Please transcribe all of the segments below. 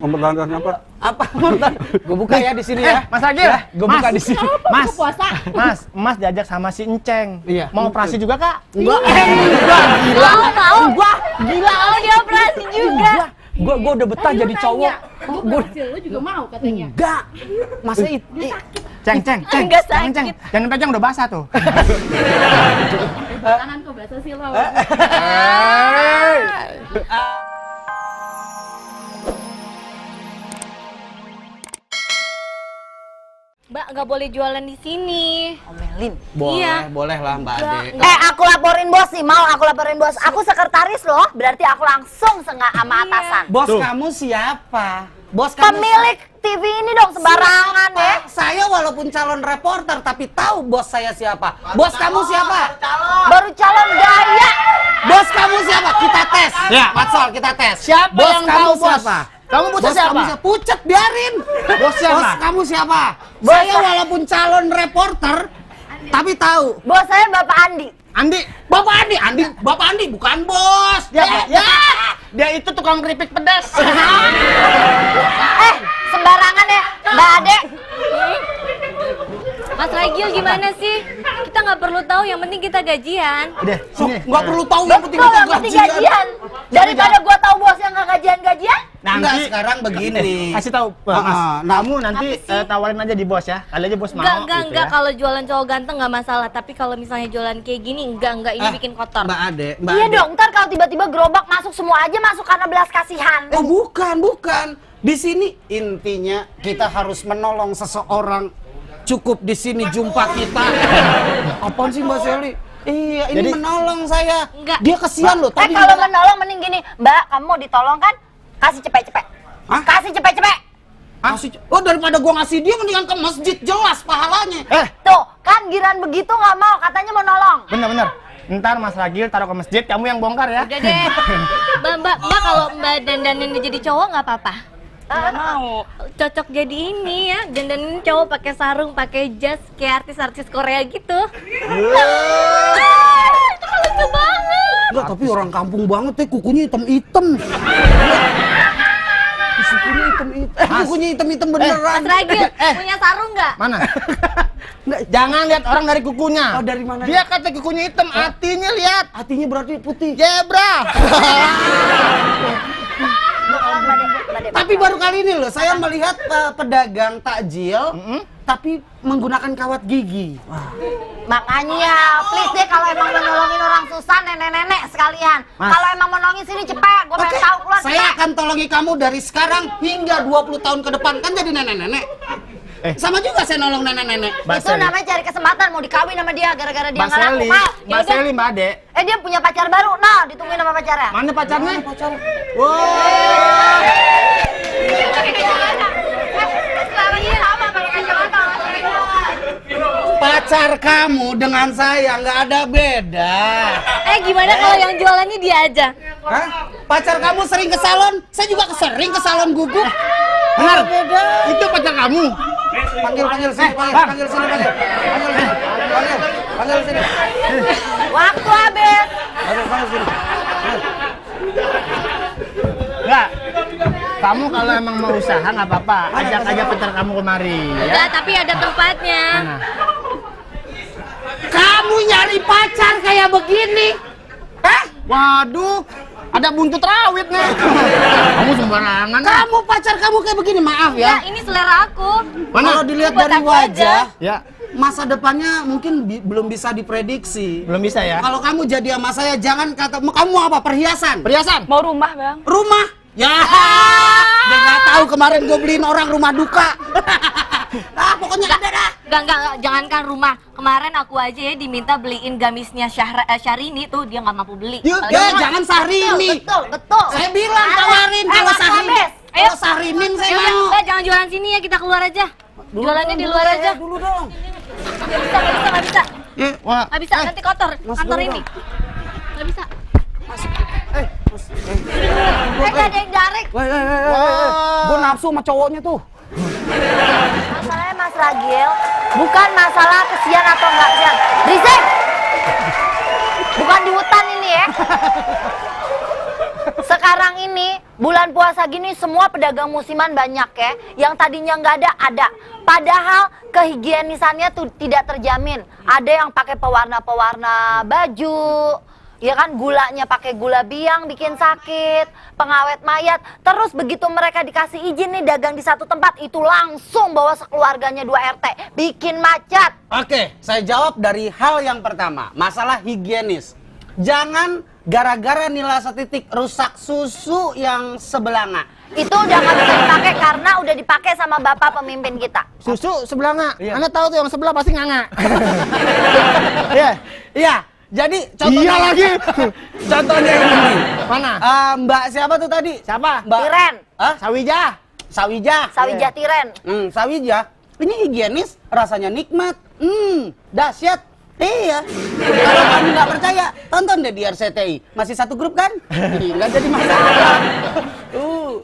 Mempertahankan apa? Apa? Gue buka ya di sini ya. Mas Agil, Ya, gue buka di sini. Mas, puasa. Mas diajak sama si Enceng. Iya. Mau operasi juga, Kak? Enggak. Gila. Mau. Enggak. Gila, mau dioperasi juga. Gue udah betah jadi cowok. Gue lu juga mau katanya. Enggak. Masa itu Ceng. Enggak Jangan, Ceng. sakit. Jangan pegang udah basah tuh. Tangan kok bahasa sih lo. Mbak, nggak boleh jualan di sini. Omelin. boleh lah Mbak Ade. Aku laporin bos nih, mau aku laporin bos. Aku sekretaris loh, berarti aku langsung sama atasan. Bos Tuh. kamu siapa? Bos kamu Pemilik TV ini dong sembarangan siapa? ya. Saya walaupun calon reporter tapi tahu bos saya siapa. Bos kamu siapa? Baru calon gaya. Bos kamu siapa? Kita tes. Ya. Matsol, kita tes. Siapa bos yang kamu tahu, Bos? siapa? Kamu bosnya Bos siapa? kamu siapa? Pucet, biarin. Bos siapa? Bos kamu siapa? Bos Saya saya- walaupun calon reporter tapi tahu. Bos saya Bapak Andi. Andi. Bapak Andi, Bapak Andi bukan bos. Dia itu tukang keripik pedas. Sembarangan ya, Mbak Ade. Mas Ragil gimana sih? Kita nggak perlu tahu, yang penting kita gajian. Udah, sini. Nggak perlu tahu yang penting Betul, kita yang penting gajian. Daripada gua tahu bos yang nggak gajian-gajian. Enggak, sekarang begini. Kasih tahu, Mas. nah, Kamu nanti apa sih? tawarin aja di bos ya. Kali aja bos mau. Enggak, gitu ya. kalau jualan cowok ganteng nggak masalah. Tapi kalau misalnya jualan kayak gini, enggak, ini bikin kotor. Mbak Ade, Mbak Iya Ade. dong, ntar kalau tiba-tiba gerobak masuk semua aja masuk karena belas kasihan. Oh bukan. Di sini intinya kita harus menolong seseorang. Cukup di sini jumpa kita. Apaan sih Mbak Seli? Iya, ini Jadi- menolong saya. Enggak. Dia kesian loh. Tadi Kalau bilang- menolong mending gini, Mbak, kamu mau ditolong kan? Kasih cepet-cepet. Hah? Kasih cepet-cepet. Oh daripada gua ngasih dia mendingan ke masjid, jelas pahalanya. Tuh, kan giran begitu nggak mau, katanya mau nolong. Bener. Ntar Mas Ragil taruh ke masjid, kamu yang bongkar ya. Udah deh. Mbak, kalau Mbak dandanin jadi cowok nggak apa-apa? Nggak mau. Cocok jadi ini ya, dandanin cowok pakai sarung, pakai jas kayak artis-artis Korea gitu. Itu kan lucu banget. Enggak, tapi orang kampung banget ya, kukunya hitam-hitam. Kukunya hitam-hitam. Kukunya hitam-hitam beneran. Mas Ragil, punya sarung nggak? Mana? Jangan lihat orang dari kukunya. Oh, dari mana? Dia kata kukunya hitam, hatinya lihat. Hatinya berarti putih. Zebra. Tapi baru kali ini loh, saya melihat pedagang takjil, tapi menggunakan kawat gigi. Makanya, please deh kalau emang mau nolongin orang susah, nenek-nenek sekalian. Mas. Kalau emang mau nolongin sini cepet, gue pengen tahu keluar saya cepet. akan tolongi kamu dari sekarang hingga 20 tahun ke depan. Kan jadi nenek-nenek. Sama juga saya nolong nenek-nenek. Mbak Itu Seli. namanya cari kesempatan, mau dikawin sama dia gara-gara dia Mbak nggak laku, Seli, Pak. Mbak Seli, Mbak Ade. Dia punya pacar baru, nah ditungguin sama pacarnya. Mana pacarnya? Pacar kamu dengan saya nggak ada beda. Gimana kalau yang jualannya dia aja? Hah? Pacar kamu sering ke salon, saya juga sering ke salon guguk. Benar. Beda. Itu pacar kamu. Panggil sini, panggil sini. Panggil sini. Waktu habis. Panggil sini. Enggak. Kamu kalau emang mau usaha nggak apa-apa. Ajak aja pacar kamu kemari. Ya. Enggak, tapi ada tempatnya. Mana? Kamu nyari pacar kayak begini? Hah? Waduh, ada buntut rawit nih. Kamu sembarangan. Kamu pacar kamu kayak begini, maaf Ya, ya. ini selera aku. Kalau dilihat Buat dari aku wajah, Ya, masa depannya mungkin belum bisa diprediksi. belum bisa ya. Kalau kamu jadi sama saya, jangan kata kamu mau apa, perhiasan, Perhiasan. Mau rumah, Bang. rumah. Ya, dia nggak tahu kemarin gue beliin orang rumah duka. Pokoknya ada dah. Enggak, jangankan rumah. Kemarin aku aja ya diminta beliin gamisnya Syahrini tuh, dia nggak mampu beli. Yuk, Apalagi- Ya, jangan Sahrini. Betul. Saya bilang Ada. tawarin kalau waktu Sahrini. habis. Kalau Sahrinin saya Ya udah, mau. Mbak, jangan jualan sini ya, kita keluar aja. Jualannya di luar aja. Dulu dong. Nggak bisa. Ya, Wah, Nggak bisa, nanti kotor kantor dulu ini. Nggak bisa. Ada yang jarik. Gue nafsu sama cowoknya tuh. Masalahnya Mas Ragil, bukan masalah kesian atau nggak kesian. Berisik! Bukan di hutan ini ya. Sekarang ini bulan puasa masa gini semua pedagang musiman banyak ya. Yang tadinya nggak ada. Padahal kehigienisannya tuh tidak terjamin. Ada yang pakai pewarna-pewarna baju, ya kan, gulanya pakai gula biang bikin sakit, pengawet mayat. Terus begitu mereka dikasih izin nih dagang di satu tempat, itu langsung bawa sekeluarganya 2 RT, bikin macet. Oke, saya jawab dari hal yang pertama, masalah higienis. Jangan gara-gara nilai setitik rusak susu yang sebelanga. Itu udah nggak bisa dipakai karena udah dipakai sama bapak pemimpin kita. Susu sebelah nggak? Iya. Anda tahu tuh yang sebelah pasti nganga. Iya. Iya, jadi contohnya Iya lagi. contohnya ini. Mana? Mbak siapa tuh tadi? Siapa? Mbak Tiren, Hah? Sawijah. Sawijah. Sawijah Tiren. Sawijah. Ini higienis, rasanya nikmat. Dahsyat. Iya. Kalau kamu nggak percaya, tonton deh di RCTI. Masih satu grup kan? Nggak jadi masalah.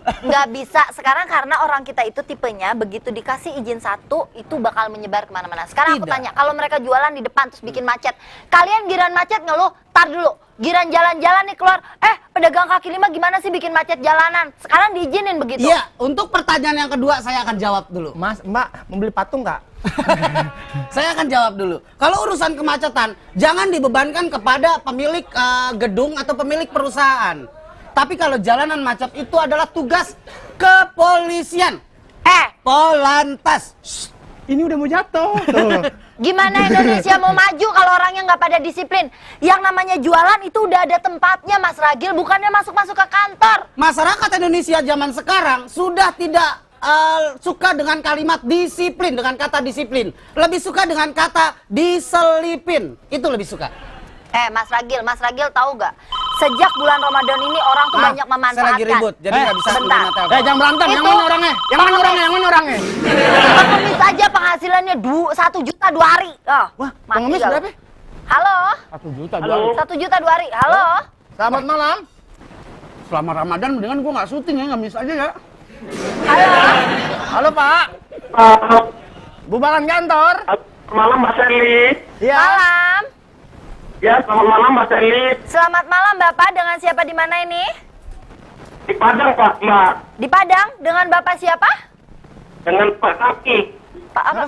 Nggak bisa sekarang karena orang kita itu tipenya begitu dikasih izin satu itu bakal menyebar kemana-mana. Sekarang aku Tidak. tanya, kalau mereka jualan di depan terus bikin macet, kalian giran macet ngeluh, tar dulu, giran jalan-jalan nih keluar, pedagang kaki lima gimana sih bikin macet jalanan? Sekarang diizinin begitu. Iya, untuk pertanyaan yang kedua saya akan jawab dulu. Mbak mau beli patung nggak? Saya akan jawab dulu. Kalau urusan kemacetan, jangan dibebankan kepada pemilik gedung atau pemilik perusahaan. Tapi kalau jalanan macet itu adalah tugas kepolisian. Polantas. Shh, ini udah mau jatuh. Tuh. Gimana Indonesia mau maju kalau orangnya nggak pada disiplin? Yang namanya jualan itu udah ada tempatnya, Mas Ragil, bukannya masuk-masuk ke kantor. Masyarakat Indonesia zaman sekarang sudah tidak suka dengan kalimat disiplin, dengan kata disiplin. Lebih suka dengan kata diselipin. Itu lebih suka. Mas Ragil tahu nggak? Sejak bulan Ramadan ini orang tuh banyak memanfaatkan. Saya lagi ribut, jadi nggak bisa sebentar. menerima telepon. Jangan berantem. Yang Itu mana orangnya? Yang mana orangnya? Yang mana orangnya? Pengemis aja penghasilannya 1 juta 2 hari. Oh, Wah, mati pengemis kau. berapa? Halo, 1 juta. 1 juta 2 hari. Halo. Selamat malam. Selama Ramadan mendingan gua nggak syuting ya, nggak miss aja ya. Halo. Halo Pak. Bubaran kantor. Malam Mbak Seli. Iya. Malam. Ya, selamat malam Mbak Seli. Selamat malam Bapak, dengan siapa di mana ini? Di Padang Pak, Mbak. Di Padang, dengan Bapak siapa? Dengan Pak Kaki. Pak apa?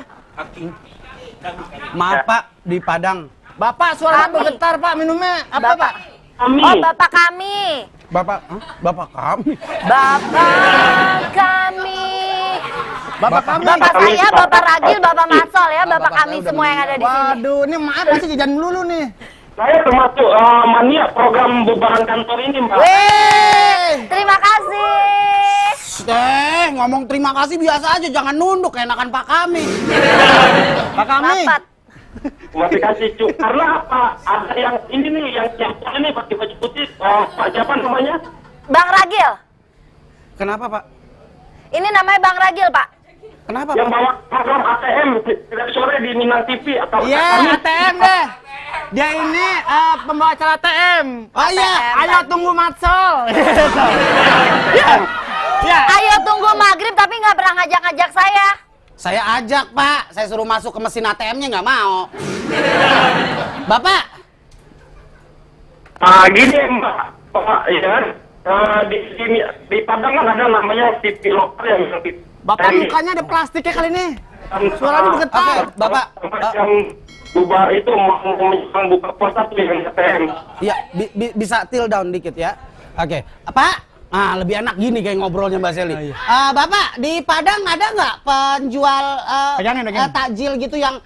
Maaf Pak, di Padang. Bapak suara Kami. bergetar Pak, minumnya apa Bapak. Pak? Kami. Oh, Bapak kami. Bapak kami. Bapak kami. Bapak kami. Bapak Kami, saya, Bapak. Bapak Ragil, Bapak Matsol ya, Bapak Bapak saya kami udah semua yang ada di sini. Waduh, ini maaf masih jajan dulu nih. Saya termasuk mania program bubaran kantor ini Mbak. Wih, terima kasih. Ngomong terima kasih biasa aja, jangan nunduk, enakan Pak kami. Pak kami. Rapat. Masih kasih cu. Karena apa? Ada yang ini nih, yang ini pakai baju putih. Pak siapa namanya? Bang Ragil. Kenapa Pak? Ini namanya Bang Ragil, Pak. Kenapa Yang Pak? bawa program ATM setiap sore di Minang TV atau Iya, ATM deh. Dia ini pembawa acara ATM. Oh iya, Ayo tunggu Matsol. Ya. Ayo tunggu maghrib tapi nggak pernah ngajak-ngajak saya. saya ajak Pak, saya suruh masuk ke mesin ATM-nya nggak mau. Bapak, Gini Mbak, Pak, ya kan? Di Padang kan ada namanya TV lokal yang Bapak mukanya ada plastiknya kali ini. Suaranya oke, bergetar. Bapak, yang bubar itu mau buka puasa tuh yang ATM. ya bisa till down dikit ya. Oke, Pak. Lebih enak gini kayak ngobrolnya Mbak Seli. Bapak, di Padang ada nggak penjual Pegangin. takjil gitu yang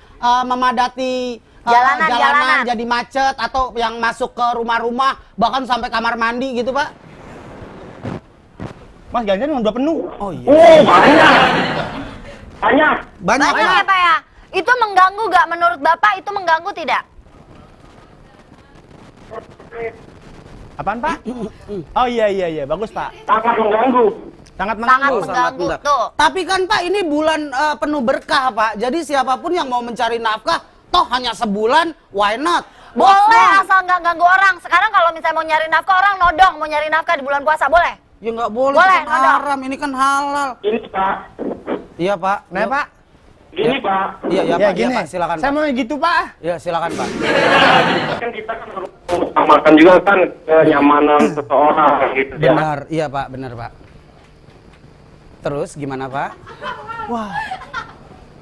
memadati Jalanan. jadi macet atau yang masuk ke rumah-rumah bahkan sampai kamar mandi gitu Pak? Mas jangan udah penuh. Oh iya. Banyak. Banyak. Banyak Banyak ya, Pak ya. Itu mengganggu nggak menurut Bapak? Itu mengganggu tidak? Apaan Pak? Oh iya, bagus Pak. Sangat mengganggu. Sangat Sangat mengganggu. mengganggu Enggak. tuh. Tapi kan Pak ini bulan penuh berkah Pak. Jadi siapapun yang mau mencari nafkah, toh hanya sebulan, why not? Boleh asal nggak ganggu orang. Sekarang kalau misalnya mau nyari nafkah, orang nodong mau nyari nafkah di bulan puasa, boleh? Ya nggak boleh, Boleh, itu kan haram, ini kan halal. Ini Pak. Iya Pak. Nah Pak. Gini Pak. Iya Ya Pak, gini. iya, Pak. Silakan Saya Pak. mau gitu Pak. Ya silakan Pak. Kan kita kan harus mengutamakan juga kan kenyamanan seseorang gitu ya. Benar, iya Pak, benar Pak. Terus gimana Pak? Wah,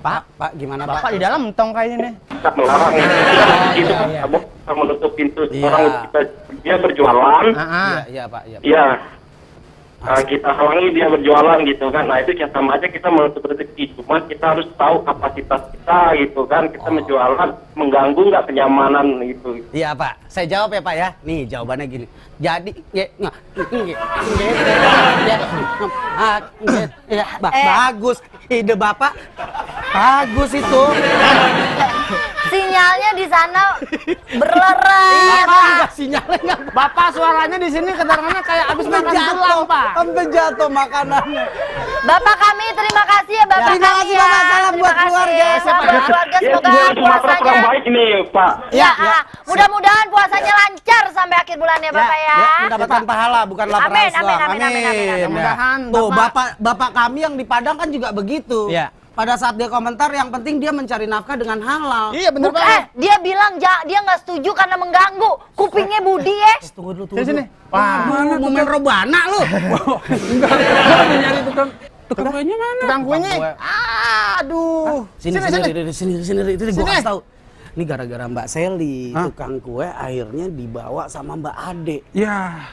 Pak gimana Pak? Bapak di dalam entong kayaknya nih. Kita melarang itu iya. kita menutup pintu Iya. orang kita dia berjualan. Iya Pak. Iya. Pak. Iya. Kita halangi dia berjualan gitu kan. Nah itu sama aja kita menutup rezeki. Cuma kita harus tahu kapasitas kita gitu kan. Kita menjualan mengganggu nggak kenyamanan gitu. Iya Pak, saya jawab ya Pak ya. Nih jawabannya gini. Jadi bagus ide Bapak. Bagus itu. Sinyalnya di sana berlerai. Enggak sinyalnya enggak. Bapak suaranya di sini kedengarannya kayak abis makan tulang, Pak. Sampai jatuh makanannya. Bapak kami terima kasih ya Bapak Terima kami kasih, ya. Bapak. Salam Terima buat kasih. keluarga. Salam buat keluarga, Ya, semoga Sumatera kurang puasanya baik ini Pak. ya, mudah-mudahan puasanya lancar sampai akhir bulan ya Bapak ya. Mendapatkan pahala bukan lapar Amin, rasa. amin, amin, amin, amin. Mudah-mudahan Tuh, Bapak- bapak kami yang di Padang kan juga begitu. Iya. Pada saat dia komentar yang penting dia mencari nafkah dengan halal. Iya bener Bukan, banget. dia bilang dia nggak setuju karena mengganggu. Kupingnya Budi ya. Tunggu dulu, Sini, sini. Wah, Wah, mau main robana lu. enggak. Gua lagi nyari tukang kuenya mana? Tukang kuenya. kue. Aduh. Sini sini gua Sini. kasih tahu. Ini gara-gara Mbak Seli, tukang kue akhirnya dibawa sama Mbak Ade. Ya,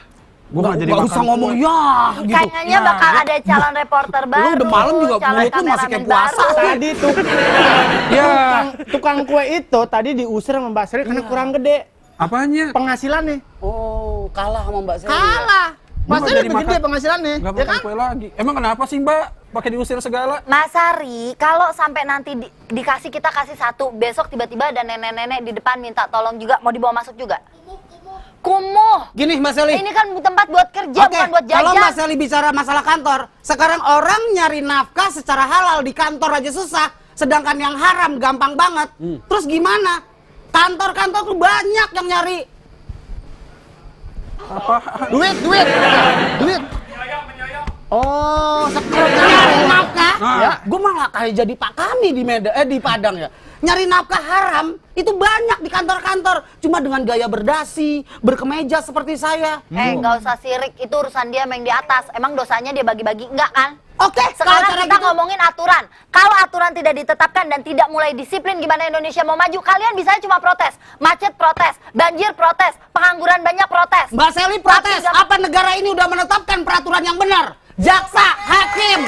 gua nggak jadi Nggak makan usah ngomong kue. ya gitu. Kayaknya bakal ada calon reporter baru. Lu udah malam juga calon mulut lu masih kayak kameramen puasa. baru. Tadi tuh Ya, tukang kue itu tadi diusir sama Mbak Sri karena kurang gede apanya? penghasilannya. Oh, kalah sama Mbak Seli. Kalah. Gua Mbak nggak Sri jadi lebih gede makan. penghasilannya. Nggak Ya makan kan? kue lagi. Emang kenapa sih Mbak pakai diusir segala? Mas Ari, kalau sampai nanti kita kasih satu, besok tiba-tiba ada nenek-nenek di depan minta tolong juga, mau dibawa masuk juga? Kumuh. Gini Mbak Seli. Ini kan tempat buat kerja, Oke, bukan buat kalau Mbak jajan. Seli bicara masalah kantor, sekarang orang nyari nafkah secara halal di kantor aja susah, sedangkan yang haram gampang banget. Terus gimana? Kantor-kantor tuh banyak yang nyari. Duit. Oh, Nyari nafkah. Ya. Gue malah kayak jadi Pak kami di Padang ya. Nyari nafkah haram itu banyak di kantor-kantor. Cuma dengan gaya berdasi, berkemeja seperti saya. Nggak usah sirik, itu urusan dia yang di atas. Emang dosanya dia bagi-bagi, enggak kan? Oke, Sekarang kalau cara kita gitu- ngomongin aturan. Kalau aturan tidak ditetapkan dan tidak mulai disiplin, gimana Indonesia mau maju? Kalian bisa cuma protes. Macet protes, banjir protes, pengangguran banyak protes. Mbak Seli protes, Tapi apa negara ini udah menetapkan peraturan yang benar? Jaksa, hakim,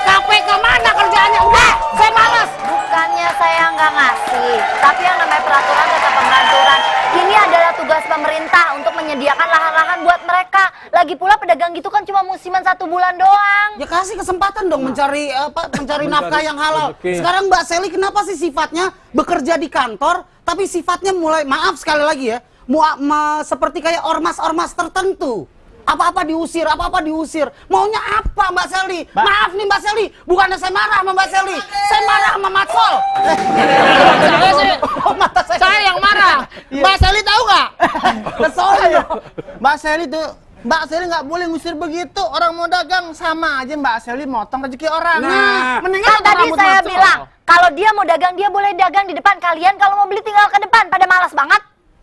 KPK mana kerjaannya? Udah, saya malas. Bukannya saya nggak ngasih, tapi yang namanya peraturan tetap pengaturan. Ini adalah tugas pemerintah untuk menyediakan lahan-lahan buat mereka. Lagi pula pedagang gitu kan cuma musiman 1 bulan doang. Ya kasih kesempatan dong mencari nafkah yang halal. rezeki. Sekarang Mbak Seli kenapa sih sifatnya bekerja di kantor, tapi sifatnya mulai, maaf sekali lagi ya, seperti kayak ormas-ormas tertentu. Apa-apa diusir. Maunya apa Mbak Seli? Maaf nih Mbak Seli, bukannya saya marah sama Mbak Seli, saya marah sama Matsol. Oh, mata Saya yang marah. Mbak Seli tahu nggak? Kesono. Mbak Seli tuh, Mbak Seli nggak boleh ngusir begitu. Orang mau dagang sama aja Mbak Seli motong rezeki orang. Nah. mendingan Kan tadi rambut saya Matsol. bilang, kalau dia mau dagang, dia boleh dagang di depan. Kalian kalau mau beli tinggal ke depan, pada malas banget.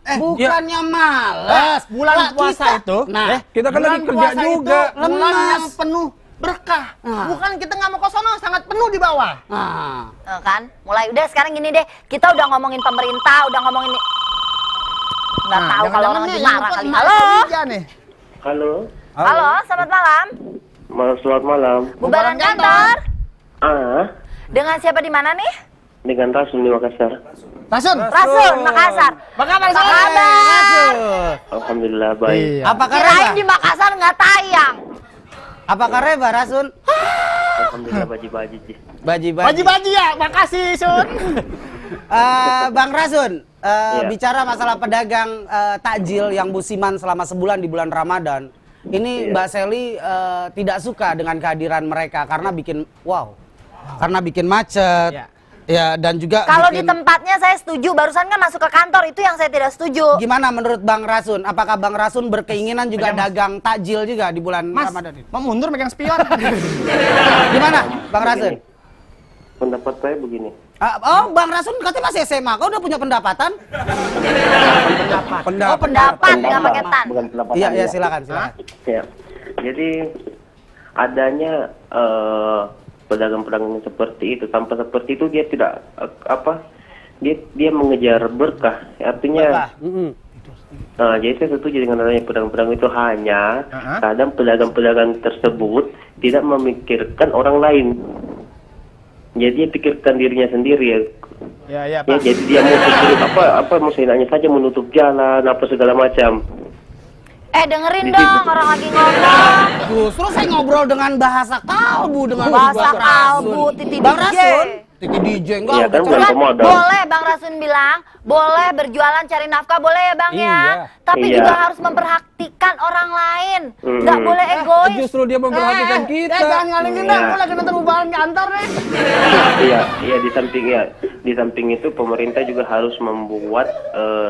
Bukannya malas. Bulan Lah, puasa kita- itu, Nah, Kita kan bulan lagi kerja puasa juga. itu bulan Lemas. yang penuh berkah. Nah. Bukan kita nggak mau kosono, sangat penuh di bawah. nah. Kan? Mulai udah sekarang gini deh, kita udah ngomongin pemerintah, udah ngomongin nggak tahu kalau orang lagi marah kali. Halo, nih. Halo. halo, selamat malam. Selamat malam. Bubaran kantor. Dengan siapa di mana nih? Dengan Rasul di Makassar. Rasun. Rasul, Makassar. Apa kabar, Apa kabar? Alhamdulillah baik. Apakah Kirain reba? di Makassar nggak tayang. Apakah reba, Rasun? Alhamdulillah baji-baji. Baji-baji. Baji-baji ya, makasih Sun. Bang Rasun, Iya. bicara masalah pedagang takjil yang musiman selama sebulan di bulan Ramadan. Ini Iya. Mbak Seli tidak suka dengan kehadiran mereka karena bikin macet. Iya. Ya, dan juga Kalau di bikin- tempatnya saya setuju, barusan kan masuk ke kantor, itu yang saya tidak setuju. Gimana menurut Bang Rasun? Apakah Bang Rasun berkeinginan juga dagang takjil juga di bulan Mas, Ramadan ini? mau mundur megang spion. Gimana, Bang Rasun? Pendapat saya begini. Bang Rasun katanya masih SMA, kau udah punya pendapatan? Oh, pendapat nggak pakai tan. Bukan pendapat. Iya, Anda. silakan. Ya. Jadi adanya pedagang-pedagang seperti itu, tanpa seperti itu dia tidak dia mengejar berkah, artinya. Nah, jadi saya setuju dengan adanya pedagang-pedagang itu, hanya kadang pedagang-pedagang tersebut tidak memikirkan orang lain. Jadi dia pikirkan dirinya sendiri ya. Ya, Ya, Pak. jadi dia mau apa mau seenaknya saja menutup jalan apa segala macam. Dengerin dong orang lagi ngomong. Justru saya ngobrol dengan bahasa kalbu dengan Bahasa Bang Rasun. kalbu, Titi Bang DJ. Rasun, Titi DJ enggak. Iya kan, bukan Kan pemodal. boleh Bang Rasun bilang, boleh berjualan cari nafkah, boleh ya Bang ya. Iya. Tapi Iya. juga harus memperhatikan orang lain. Nggak boleh egois. Justru dia memperhatikan kita. Jangan ngalingin Iya. dah, aku lagi nonton ubahan kantor nih. Iya, di samping itu pemerintah juga harus membuat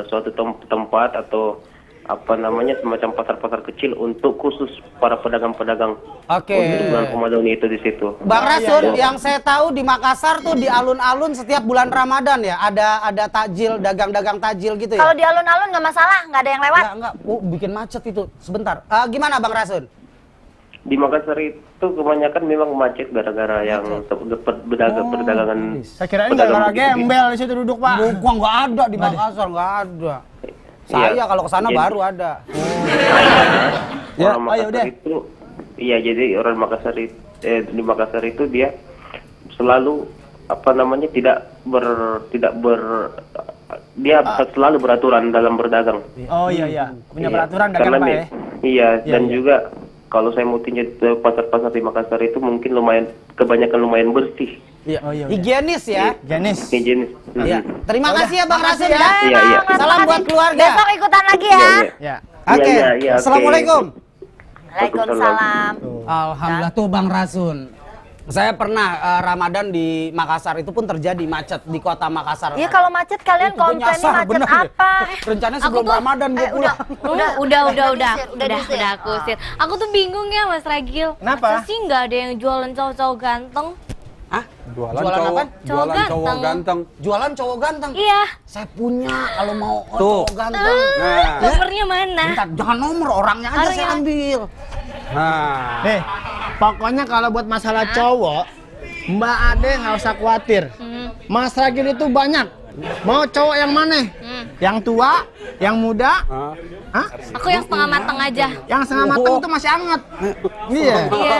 suatu tempat atau semacam pasar-pasar kecil untuk khusus para pedagang-pedagang. Oke. Untuk bulan Ramadan itu di situ. Bang Rasun, yang saya tahu di Makassar tuh di alun-alun setiap bulan Ramadan ya, ada takjil, dagang-dagang takjil gitu ya. Kalau di alun-alun nggak masalah, nggak ada yang lewat. Enggak, bikin macet itu. Sebentar. Gimana Bang Rasun? Di Makassar itu kebanyakan memang macet gara-gara yang perdagangan. Saya kirain gara-gara gembel di situ duduk, Pak. Gua nggak ada di Makassar, nggak ada. Saya Iya. kalau ke sana Jadi- baru ada. Ya, Orang ayo Makassar deh. itu, iya jadi orang Makassar itu, di Makassar itu dia selalu dia selalu beraturan dalam berdagang. Oh iya. Punya Iya. peraturan dagang, Karena Pak ya. Iya, dan iya. juga kalau saya mau tinjau pasar-pasar di Makassar itu mungkin kebanyakan lumayan bersih. Iya. Oh, iya, udah. Higienis ya. Jenis. Higienis. Iya. Terima kasih ya Bang Makasih Rasun ya. ya. Iya, iya. Salam buat keluarga. Besok ikutan lagi ya. Iya, iya. Ya. Oke. Iya, iya, oke. Assalamualaikum. Waalaikumsalam. Alhamdulillah tuh Bang Rasun. Saya pernah Ramadan di Makassar, itu pun terjadi macet di kota Makassar. Iya kalau macet kalian Gua komplainnya nyasar, macet bener deh. apa? Rencananya Aku sebelum tuh- Ramadan gue pulang. Udah aku usir. Aku tuh bingung ya Mas Ragil. Kenapa? Masa sih nggak ada yang jualan cowok-cowok ganteng? Hah? Jualan Jualan cowok, apa? jualan Cowok cowok ganteng. ganteng. Jualan cowok ganteng. Iya. Saya punya kalau mau Tuh. cowok ganteng. Nah, Nomornya mana? Bentar, jangan nomor orangnya aja saya Orangnya. ambil. nah. Nih, pokoknya kalau buat masalah cowok, Mbak Ade nggak usah khawatir. Mas Ragil itu banyak. Mau cowok yang mana? Yang tua, yang muda, Ah. Hah? Aku yang setengah matang aja. Yang setengah matang itu masih hangat. Iya. Iya.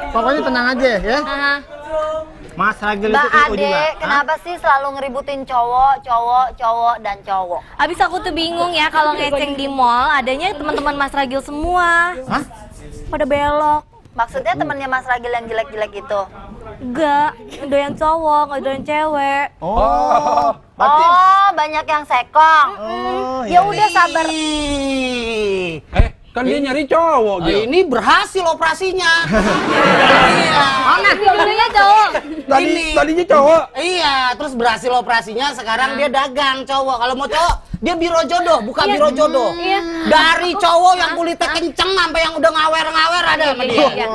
Pokoknya tenang aja ya. Aha. Mas Ragil Mbak itu IO Ade, juga. Hah? kenapa sih selalu ngeributin cowok, dan cowok? Abis aku tuh bingung ya kalau ngeceng di mall adanya teman-teman Mas Ragil semua. Hah? Pada belok. Maksudnya temannya Mas Ragil yang jelek-jelek itu? Enggak, ada yang cowok, nggak ada yang cewek. Oh. Berarti Oh, banyak yang sekong. Oh, Ya udah sabar. Kan dia nyari cowok Oh, gitu. ini berhasil operasinya. Iya. Mana? Dulunya cowok. Tadinya cowok. Iya, terus berhasil operasinya, sekarang dia dagang cowok. Kalau mau cowok, dia biro jodoh, buka Iya. biro jodoh. Iya. Dari cowok yang kulitnya kenceng sampai yang udah ngawer-ngawer ada sama dia. Iya.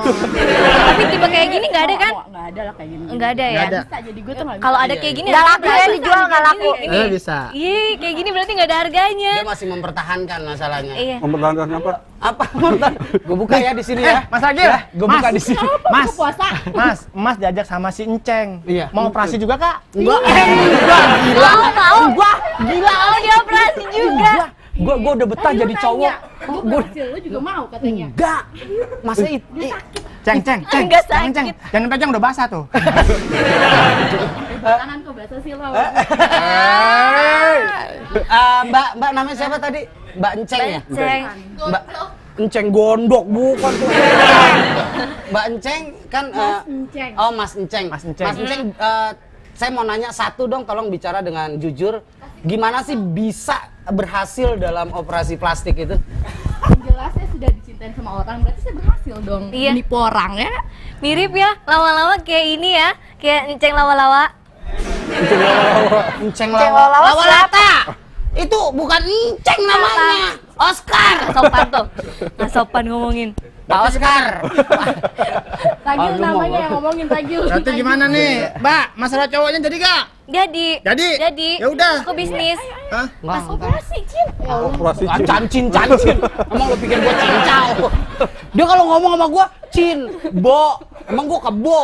Tapi tipe kayak gini nggak ada kan? Nggak ada lah kayak gini. Nggak ada ya? Nggak ada. Bisa jadi gue tuh nggak Kalau ada kayak gini Nggak harganya laku ya, berapa? dijual nggak laku. Ini. bisa. Iya, kayak gini berarti nggak ada harganya. Dia masih mempertahankan masalahnya. Iya. Mempertahankan apa? Apa? Gue buka ya di sini ya. Mas Ragil, Gue buka di sini. Mas, puasa. Mas diajak sama si Enceng. Iya. Mau operasi juga, Kak? Enggak, enggak, gila. Mau? Enggak, gila. Mau dioperasi juga. Gue udah betah jadi cowok. Gue berhasil, lu juga mau katanya. Enggak. Masa itu Ceng. Enggak Jangan, Ceng. sakit. Jangan pegang udah basah tuh. Tangan kok berasa sih lo. Mbak namanya siapa tadi? Mbak Enceng ya? Ceng. Mbak Enceng Gondok bukan tuh. Mbak Enceng kan Enceng. Oh, Mas Enceng. Mas Enceng. Saya mau nanya satu dong, tolong bicara dengan jujur. Gimana sih bisa berhasil dalam operasi plastik itu? Yang jelas saya sudah dicintain sama orang, berarti saya berhasil dong. Iya. Menipu orang ya. Mirip ya, lama-lama kayak ini ya, kayak enceng lawa-lawa. Enceng Lawalawa Lawalata. Itu bukan Enceng namanya. Oscar. Nggak sopan tuh, nggak sopan ngomongin. Pak Oscar. Tagil lu mau- namanya yang ngomongin Tagil. Berarti gimana nih? Mbak, masalah cowoknya jadi, Kak? Jadi. Jadi? Ya udah. Aku bisnis. Hah? Enggak, Operasi, Cin. Operasi Cancin. Emang lo pikir gua cincau? Dia kalau ngomong sama gua, Cin, Bo. Emang gua kebo.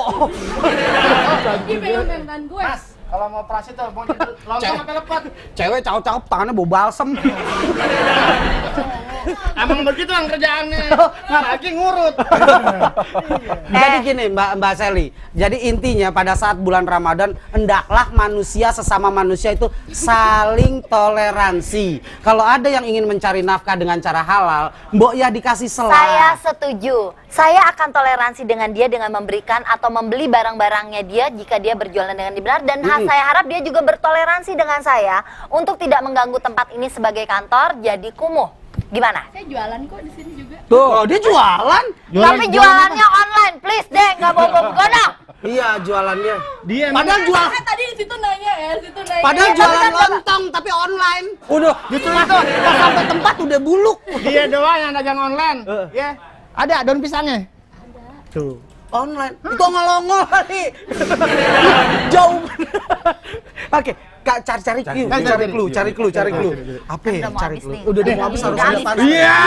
Ini pengen mantan gue. Mas, kalau mau operasi tuh mau lontong apa lepet? Cewek cakep-cakep tangannya bau balsem. Emang begitu yang kerjaannya. Lagi ngurut. Jadi gini Mbak Sally. Jadi intinya pada saat bulan Ramadan hendaklah manusia sesama manusia itu saling toleransi. Kalau ada yang ingin mencari nafkah dengan cara halal, mbok ya dikasih selah. Saya setuju. Saya akan toleransi dengan dia dengan memberikan atau membeli barang-barangnya dia jika dia berjualan dengan benar, dan saya harap dia juga bertoleransi dengan saya untuk tidak mengganggu tempat ini sebagai kantor jadi kumuh. Gimana? Saya jualan kok di sini juga. Tuh, oh, dia jualan. Tapi jualannya online, please deh, nggak bohong godong. Iya, jualannya. Dia Padahal jual. Tadi di situ nanya ya, situ nanya. Padahal jualan lontong tapi online. Udah, justru itu pas sampai tempat udah buluk. dia doang yang dagang online. Ya. Ada daun pisangnya? Tuh. Online. Itu ngolongol kali. Jauh. Oke, Kak cari clue. Apa ya? Cari clue. Udah mau habis harus ada. Iya.